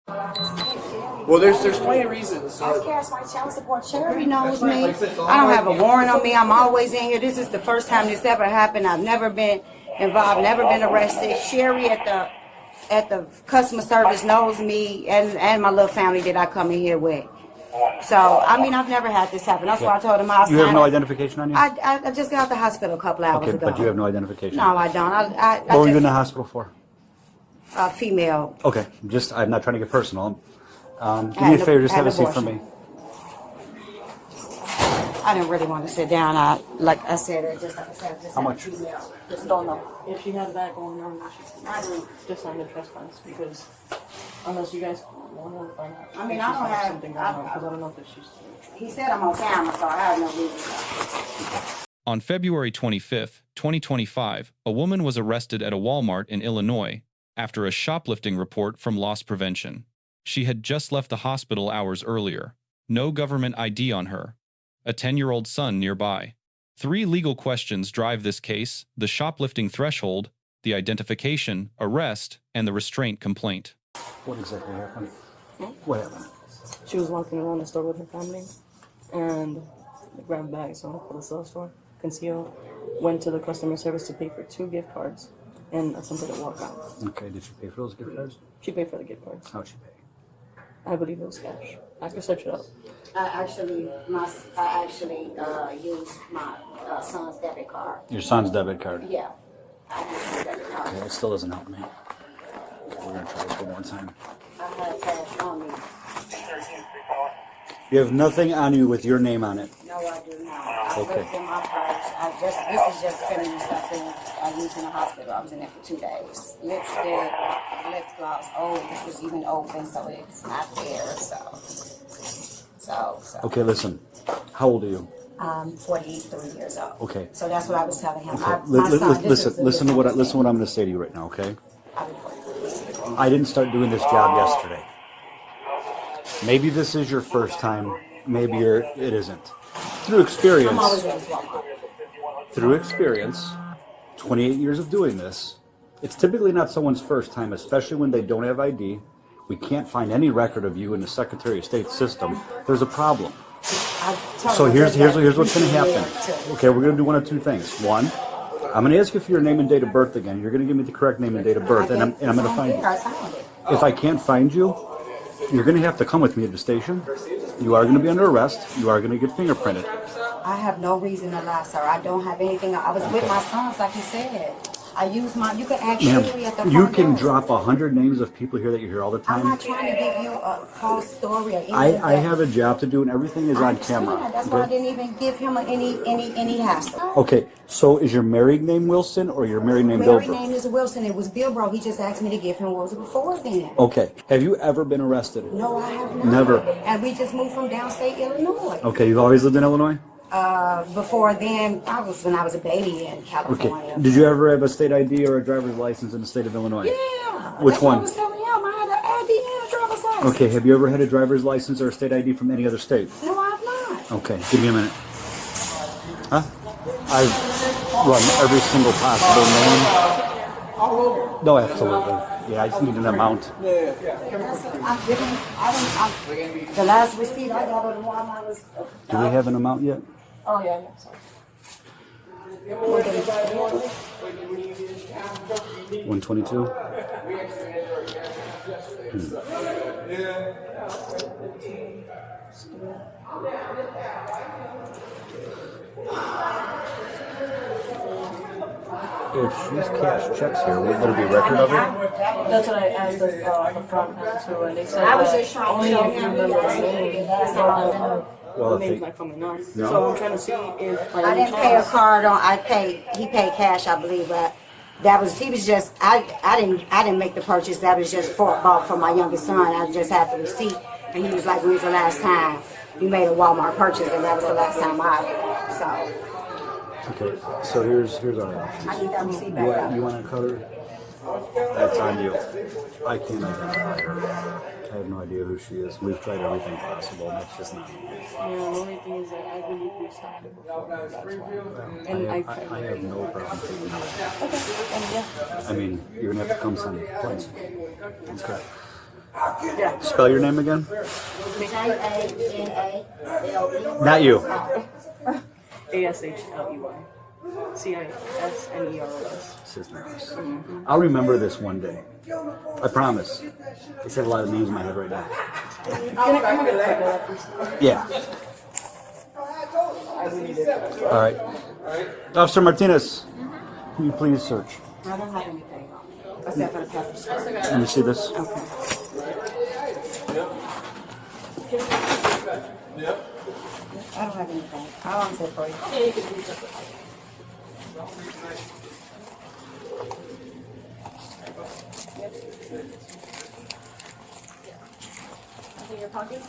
Well, there's plenty of reasons. I cash my child support. Sherry knows me. I don't have a warrant on me. I'm always in here. This is the first time this ever happened. I've never been involved, never been arrested. Sherry at the customer service knows me and my little family that I come in here with. So, I mean, I've never had this happen. That's why I told him I'll sign. You have no identification on you? I just got out the hospital a couple hours ago. But you have no identification? No, I don't. What were you in the hospital for? Female. Okay, I'm not trying to get personal. Do me a favor, just have a seat for me. I didn't really want to sit down. Like I said, just how much? Female. Just don't know. If she had that going on, just sign the trespass because unless you guys want to find out. I mean, I don't have something going on because I don't know if she's. He said I'm on camera, so I have no reason. On February 25th, 2025, a woman was arrested at a Walmart in Illinois after a shoplifting report from loss prevention. She had just left the hospital hours earlier. No government ID on her. A 10-year-old son nearby. 3 legal questions drive this case: the shoplifting threshold, the identification, arrest, and the restraint complaint. What exactly happened? What happened? She was walking around the store with her family and grabbed bags from the sales store, concealed, went to the customer service to pay for 2 gift cards and attempted to walk out. Okay, did she pay for those gift cards? She paid for the gift cards. How'd she pay? I believe it was cash. I could search it up. I actually used my son's debit card. Your son's debit card? Yeah. I used his debit card. Okay, it still doesn't help me. Okay, we're going to try this one more time. I had cash on me. You have nothing on you with your name on it? No, I do not. I Okay. looked in my purse. This is just feminine stuff that I used in the hospital. I was in there for 2 days. Lipstick, lip gloss. Oh, this was even open, so it's not there. So. Okay, listen. How old are you? 43 years old. Okay. So that's what I was telling him. Okay. Listen to what I'm going to say to you right now, okay? I didn't start doing this job yesterday. Maybe this is your first time. Maybe it isn't. Through experience. I'm always in Walmart. Through experience, 28 years of doing this, it's typically not someone's first time, especially when they don't have ID. We can't find any record of you in the Secretary of State system. There's a problem. So here's what's going to happen. Okay, we're going to do one of 2 things. One, I'm going to ask you for your name and date of birth again. You're going to give me the correct name and date of birth, and I'm going to find you. If I can't find you, you're going to have to come with me at the station. You are going to be under arrest. You are going to get fingerprinted. I have no reason to lie, sir. I don't have anything. I was with my sons, like you said. I use my. You can actually at the. You can drop 100 names of people here that you hear all the time. I'm not trying to give you a false story or anything. I have a job to do, and everything is on camera. That's why I didn't even give him any hassle. Okay, so is your married name Wilson or your married name Bilbro? My married name is Wilson. It was Bilbro. He just asked me to give him what was it before then. Okay. Have you ever been arrested? No, I have not. Never. And we just moved from downstate Illinois. Okay, you've always lived in Illinois? Before then, when I was a baby in California. Okay. Did you ever have a state ID or a driver's license in the state of Illinois? Yeah. Which one? I was telling him I had an ID and a driver's license. Okay, have you ever had a driver's license or a state ID from any other state? No, I have not. Okay, give me a minute. Huh? I've run every single possible name. All over. No, absolutely. Yeah, I just need an amount. I'm giving, the last receipt I got on the Walmart was... Do we have an amount yet? Oh yeah, sorry. 122? If she's cashed checks here, would there be a record of it? That's what I asked the front too, and they said I was just trying only to show if you him remember the the name. Well, The if name's they, not coming up. No? So I'm trying to see if I didn't pay a card on. He paid cash, I believe, but he was just. I didn't make the purchase. That was just bought for my youngest son. I just had the receipt, and he was like, "When was the last time you made a Walmart purchase?" And that was the last time So. okay, so here's our options. I need that receipt back. You want to cover? That's on you. I can't identify her. I have no idea who she is. We've tried everything possible, and it's just not. Yeah, the only thing is that I believe we stopped it before. That's why. And I have no problem taking it. Okay, and yeah. I mean, you're going to have to come some place. Okay. Yeah. Spell your name again. J-A-N-A-L-E. Not you. ASHLEY. CISNEROS. Cisneros. I'll remember this one day. I promise. I just have a lot of names in my head right now. Can I get a copy of that, please? Yeah. All right. Officer Martinez, can you please search? I don't have anything on me, except for the pepper spray. Let me see this. Okay. I don't have anything. I don't say for you. Your pockets?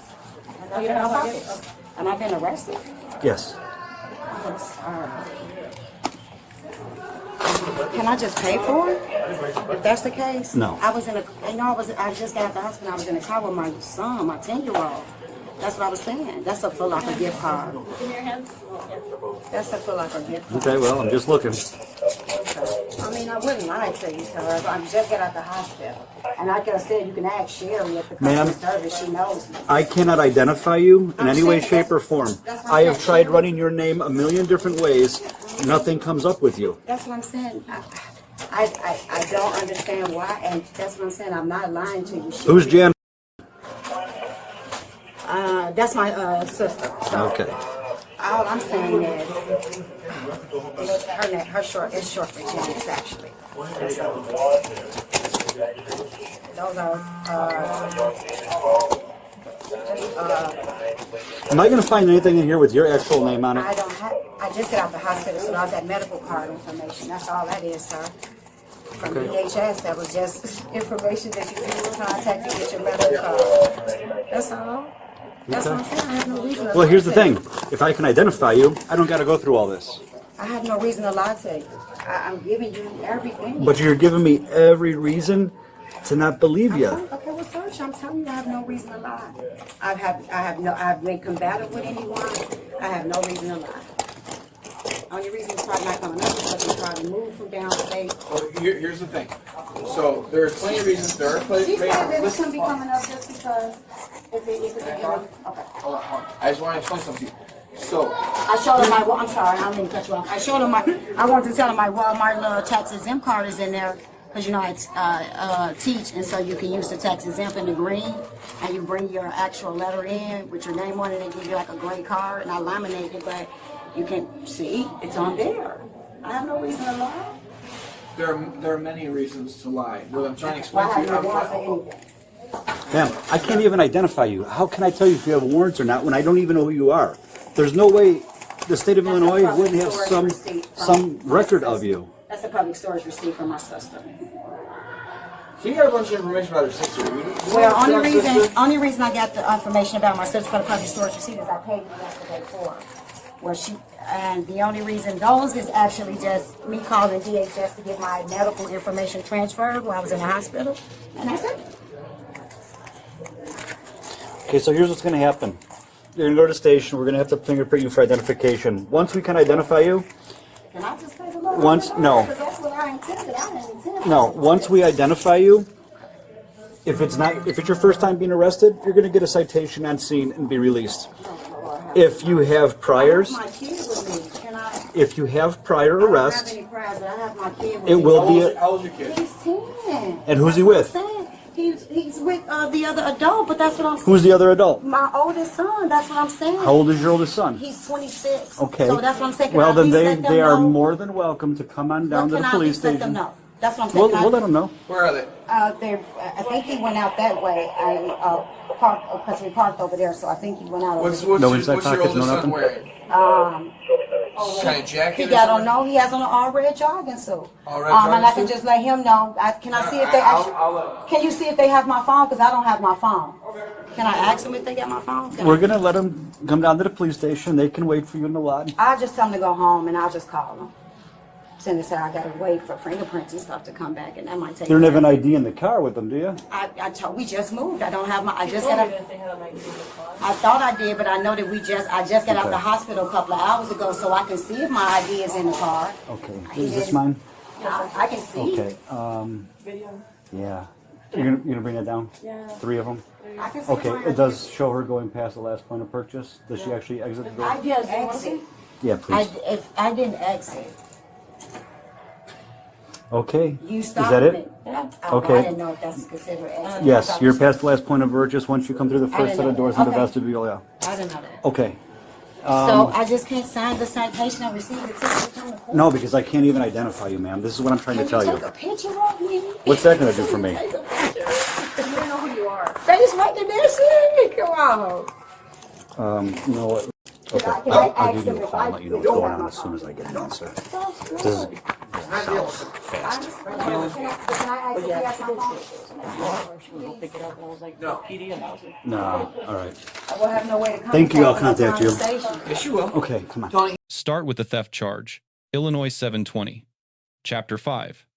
I don't have pockets. And I've been arrested. Yes. Can I just pay for it? If that's the case? No. I was in a, I just got out the hospital. I was in a car with my son, my 10-year-old. That's what I was saying. That's a Foot Locker gift card. In your hands? That's a Foot Locker gift card. Okay, well, I'm just looking. I mean, I wouldn't lie to you, sir. I just got out the hospital. And like I said, you can ask Sherry at the Ma'am? customer service. She knows me. I cannot identify you in I'm any way, saying shape, or form. that's what I I'm have saying. tried running your name a million different ways. Nothing comes up with you. That's what I'm saying. I don't understand why, and that's what I'm saying. I'm not lying to you. Sherry. Who's Jan? That's my sister. So Okay. all I'm saying is her name, her short is short for Janice, actually. That's all. Those are Am I going to find anything in here with your actual name on I it? don't have. I just got out the hospital, so I was at medical card information. That's all that is, sir. From DHS, that was just information that you can contact to get your medical card. That's all. That's what I'm saying. I have no reason to Well, lie here's the to you. thing. If I can identify you, I don't got to go through all this. I have no reason to lie to you. I'm giving you everything. But you're giving me every reason to not believe you. Okay, well, search. I'm telling you, I have no reason to lie. I've been combative with anyone. I have no reason to lie. Only reason it's probably not coming up is because we probably moved from downstate. Well, here's the thing. So there are plenty of reasons. There are plenty She of said that it reasons. couldn't be coming up just because if it okay. Hold on. I just want to explain something to you. So, I showed her my. I'm sorry, I don't mean to cut you off. I showed her my. I wanted to tell her my Walmart little tax exempt card is in there because you know I teach, and so you can use the tax exempt in the green, and you bring your actual letter in with your name on it, and they give you like a gray card, and I laminate it, but you can see it's on there. I have no reason to lie. there are many reasons to lie. What I'm trying to explain Why to have you, no I'm warrants trying- or anything? Ma'am, I can't even identify you. How can I tell you if you have warrants or not when I don't even know who you are? There's no way the state of That's a Illinois public wouldn't have storage receipt from some my record sister. of you. That's a public storage receipt from my sister. So you got a bunch of information about her sister. Well, only reason I got the information about my sister for the public storage receipt is I paid her yesterday for her. Well, and the only reason those is actually just me calling DHS to get my medical information transferred while I was in the hospital, and that's it. Okay, so here's what's going to happen. You're going to go to the station. We're going to have to fingerprint you for identification. Once we can identify you, Can I just pay the little Once- bit? no. Because that's what I intended. I didn't intend. no, once we identify you, if it's your first time being arrested, you're going to get a citation on scene and be released. If you have priors, I have my kid with me. Can I? if you have prior I don't arrest, have any priors, but I have my kid with it me. will be. How old's your kid? He's 10. And who's he with? That's what I'm saying. He's with the other adult, but that's what I'm saying. Who's the other adult? My oldest son. That's what I'm saying. How old is your oldest son? He's 26. Okay. So that's what I'm saying. Can Well, I then at least let them they are know? more than welcome to come on down to Can the I at police least let them station. know? That's what I'm saying. We'll let them know. Where are they? I think he went out that way. Because we parked over there, so I think he went out over What's there. No inside your pockets, no oldest son nothing? wearing? Kind of jacket? He or got something? on, no, he has on an all red jogging suit. All red And I jogging can suit? just let him know. Can I see if they actually, can you see if they have my phone? Because I don't have my phone. Can I ask them if they got my phone? We're going to let them come down to the police station. They can wait for you in the lot. I'll just tell them to go home and I'll just call them. Send this out. I gotta wait for fingerprints and stuff to come back, and that might take. You don't have an time. ID in the car with them, do you? We just moved. I don't have my. I just Told got. me that they had a magazine in the car. I thought I did, but I know that I just got out Okay. the hospital a couple of hours ago, so I can see if my ID is in the car. Okay. Is this mine? I can see. Okay. Video. Yeah. You're gonna bring that down? Yeah. 3 of them? I can see Okay, mine. it does show her going past the last point of purchase. Does she actually exit the door? I didn't exit. Yeah, please. If I didn't exit, Okay. you Is stopped that me. it? Oh, Okay. I didn't know if that's considered exit. Yes, you're past the last point of purchase once you come through the first set of doors in the Okay. vestibule, yeah. I didn't know that. Okay. So I just can't sign the citation and receive the ticket on the court? No, because I can't even identify you, ma'am. This is what I'm trying to tell Can you. you take a picture of me? What's that gonna do for me? Take a picture. You don't know who you are. Face recognition. Come on. You know what? Okay, Can I I'll ask give you them a if call and I- let you know if what's you going have on my as soon as I get an answer. That's good. This is south, I fast. just- Can I ask if you have my phone? She was gonna pick it up, and I was like, No. PD, and I was like, No, all right. I will have no way to contact Thank you, I'll them contact you. from the station. Yes, you will. Okay, come on. Tony, Start with the theft charge. Illinois 720. Chapter 5.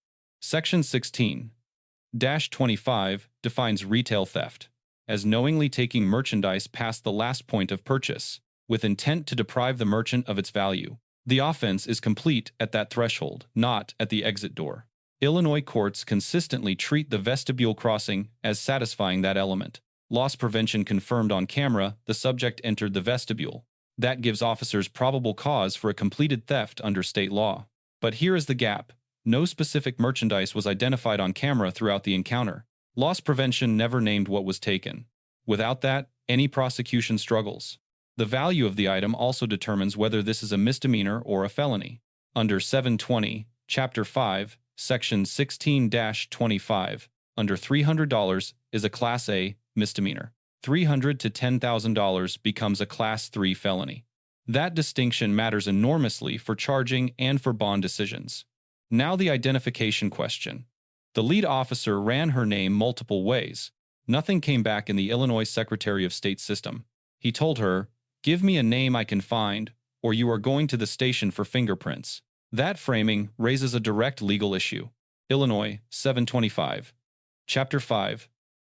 Section 16-25 defines retail theft as knowingly taking merchandise past the last point of purchase with intent to deprive the merchant of its value. The offense is complete at that threshold, not at the exit door. Illinois courts consistently treat the vestibule crossing as satisfying that element. Loss prevention confirmed on camera the subject entered the vestibule. That gives officers probable cause for a completed theft under state law. But here is the gap. No specific merchandise was identified on camera throughout the encounter. Loss prevention never named what was taken. Without that, any prosecution struggles. The value of the item also determines whether this is a misdemeanor or a felony. Under 720, Chapter 5, Section 16-25, under $300 is a Class A misdemeanor. $300 to $10,000 becomes a Class 3 felony. That distinction matters enormously for charging and for bond decisions. Now the identification question. The lead officer ran her name multiple ways. Nothing came back in the Illinois Secretary of State system. He told her, "Give me a name I can find, or you are going to the station for fingerprints." That framing raises a direct legal issue. Illinois 725. Chapter 5.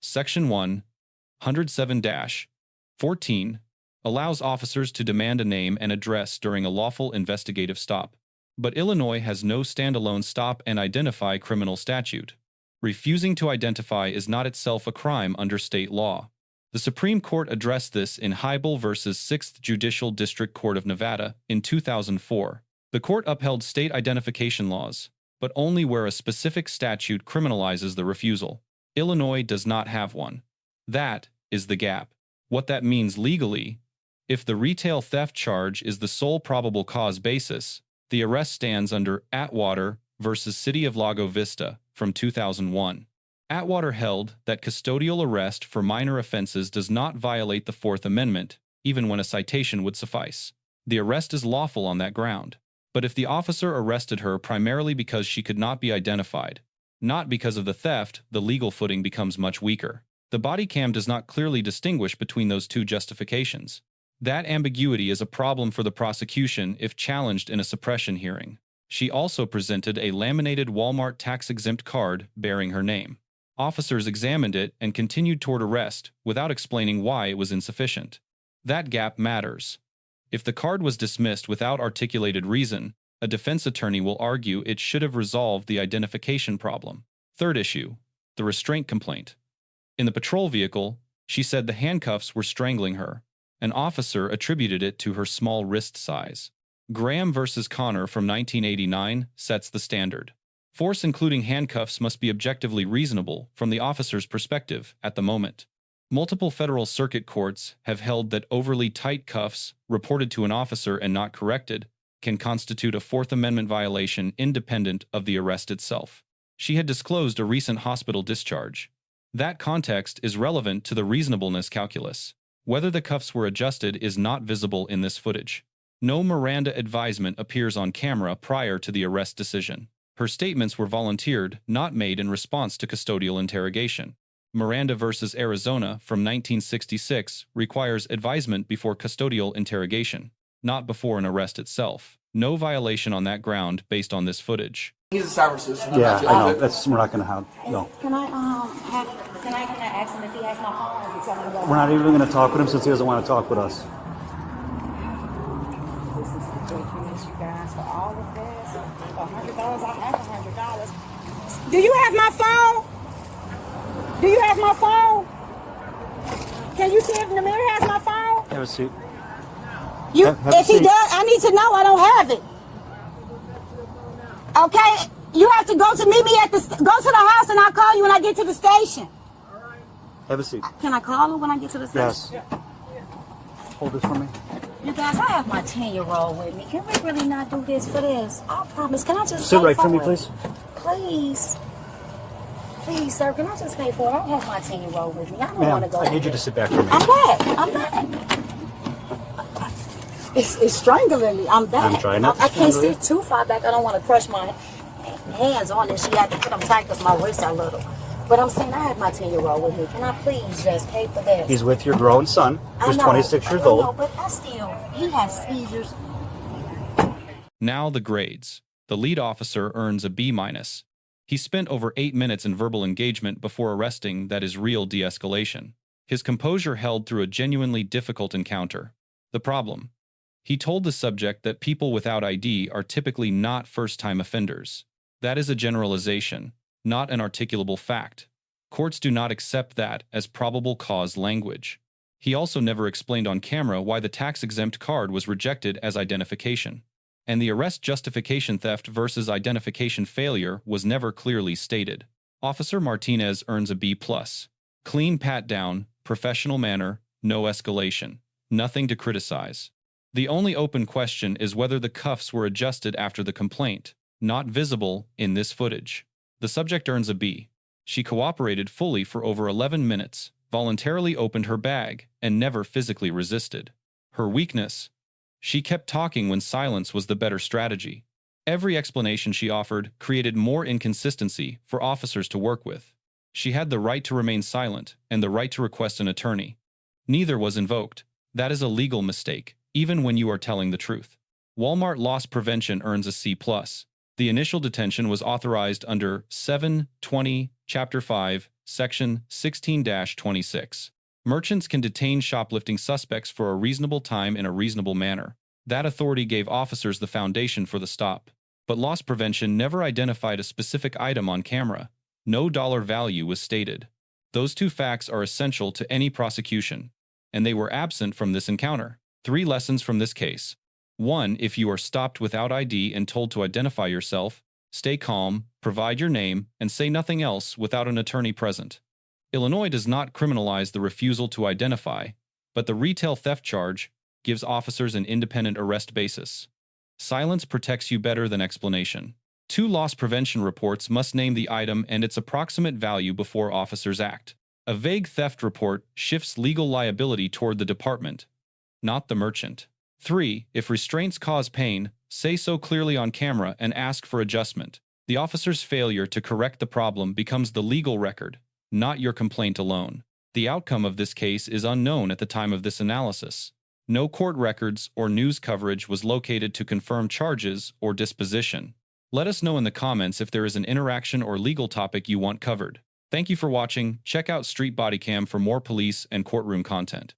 Section 107-14 allows officers to demand a name and address during a lawful investigative stop. But Illinois has no standalone stop and identify criminal statute. Refusing to identify is not itself a crime under state law. The Supreme Court addressed this in Hiibel v. 6th Judicial District Court of Nevada in 2004. The court upheld state identification laws, but only where a specific statute criminalizes the refusal. Illinois does not have one. That is the gap. What that means legally: if the retail theft charge is the sole probable cause basis, the arrest stands under Atwater v. City of Lago Vista from 2001. Atwater held that custodial arrest for minor offenses does not violate the Fourth Amendment, even when a citation would suffice. The arrest is lawful on that ground. But if the officer arrested her primarily because she could not be identified, not because of the theft, the legal footing becomes much weaker. The Bodycam does not clearly distinguish between those two justifications. That ambiguity is a problem for the prosecution if challenged in a suppression hearing. She also presented a laminated Walmart tax-exempt card bearing her name. Officers examined it and continued toward arrest without explaining why it was insufficient. That gap matters. If the card was dismissed without articulated reason, a defense attorney will argue it should have resolved the identification problem. Third issue, the restraint complaint. In the patrol vehicle, she said the handcuffs were strangling her. An officer attributed it to her small wrist size. Graham v. Connor from 1989 sets the standard. Force including handcuffs must be objectively reasonable from the officer's perspective at the moment. Multiple federal circuit courts have held that overly tight cuffs, reported to an officer and not corrected, can constitute a Fourth Amendment violation independent of the arrest itself. She had disclosed a recent hospital discharge. That context is relevant to the reasonableness calculus. Whether the cuffs were adjusted is not visible in this footage. No Miranda advisement appears on camera prior to the arrest decision. Her statements were volunteered, not made in response to custodial interrogation. Miranda v. Arizona from 1966 requires advisement before custodial interrogation, not before an arrest itself. No violation on that ground based on this footage. he's a cyber citizen. Yeah, I know. We're not going to have. No. Can I ask him if he has my phone? Or tell me what We're not even going to talk with him since he doesn't want to talk with us. this is ridiculous, you guys, for all of this. For $100, I have $100. Do you have my phone? Do you have my phone? Can you see if the mirror has my phone? Have a seat. You, Have a if he seat. does, I need to know I don't have it. Okay? You have to go to meet me at the, go to the house and I'll call you when I get to the station. Have a seat. Can I call her when I get to the station? Yes. Hold this for me. You guys, I have my 10-year-old with me. Can we really not do this for this? I promise. Can I just Sit pay right for for me, it? please. Please. Please, sir, can I just pay for it? I don't have my 10-year-old with me. I don't want Ma'am, to go. I need you to sit back for me. I'm back. I'm back. It's strangling me. I'm back. I'm trying not to I can't strangle you. sit too far back. I don't want to crush my hands on it. She had to put them tight because my wrists are little. But I'm saying I have my 10-year-old with me. Can I please just pay for this? He's with your grown son, who's 26 years I know, old. but I still, he has seizures. Now the grades. The lead officer earns a B-. He spent over 8 minutes in verbal engagement before arresting that is real de-escalation. His composure held through a genuinely difficult encounter. The problem? He told the subject that people without ID are typically not first-time offenders. That is a generalization, not an articulable fact. Courts do not accept that as probable cause language. He also never explained on camera why the tax-exempt card was rejected as identification. And the arrest justification theft versus identification failure was never clearly stated. Officer Martinez earns a B+. Clean pat-down, professional manner, no escalation. Nothing to criticize. The only open question is whether the cuffs were adjusted after the complaint, not visible in this footage. The subject earns a B. She cooperated fully for over 11 minutes, voluntarily opened her bag, and never physically resisted. Her weakness? She kept talking when silence was the better strategy. Every explanation she offered created more inconsistency for officers to work with. She had the right to remain silent and the right to request an attorney. Neither was invoked. That is a legal mistake, even when you are telling the truth. Walmart loss prevention earns a C+. The initial detention was authorized under 720, Chapter 5, Section 16-26. Merchants can detain shoplifting suspects for a reasonable time in a reasonable manner. That authority gave officers the foundation for the stop. But loss prevention never identified a specific item on camera. No dollar value was stated. Those two facts are essential to any prosecution, and they were absent from this encounter. 3 lessons from this case. 1. If you are stopped without ID and told to identify yourself, stay calm, provide your name, and say nothing else without an attorney present. Illinois does not criminalize the refusal to identify, but the retail theft charge gives officers an independent arrest basis. Silence protects you better than explanation. 2. Loss prevention reports must name the item and its approximate value before officers act. A vague theft report shifts legal liability toward the department, not the merchant. 3. If restraints cause pain, say so clearly on camera and ask for adjustment. The officer's failure to correct the problem becomes the legal record, not your complaint alone. The outcome of this case is unknown at the time of this analysis. No court records or news coverage was located to confirm charges or disposition. Let us know in the comments if there is an interaction or legal topic you want covered. Thank you for watching. Check out Street Bodycam for more police and courtroom content.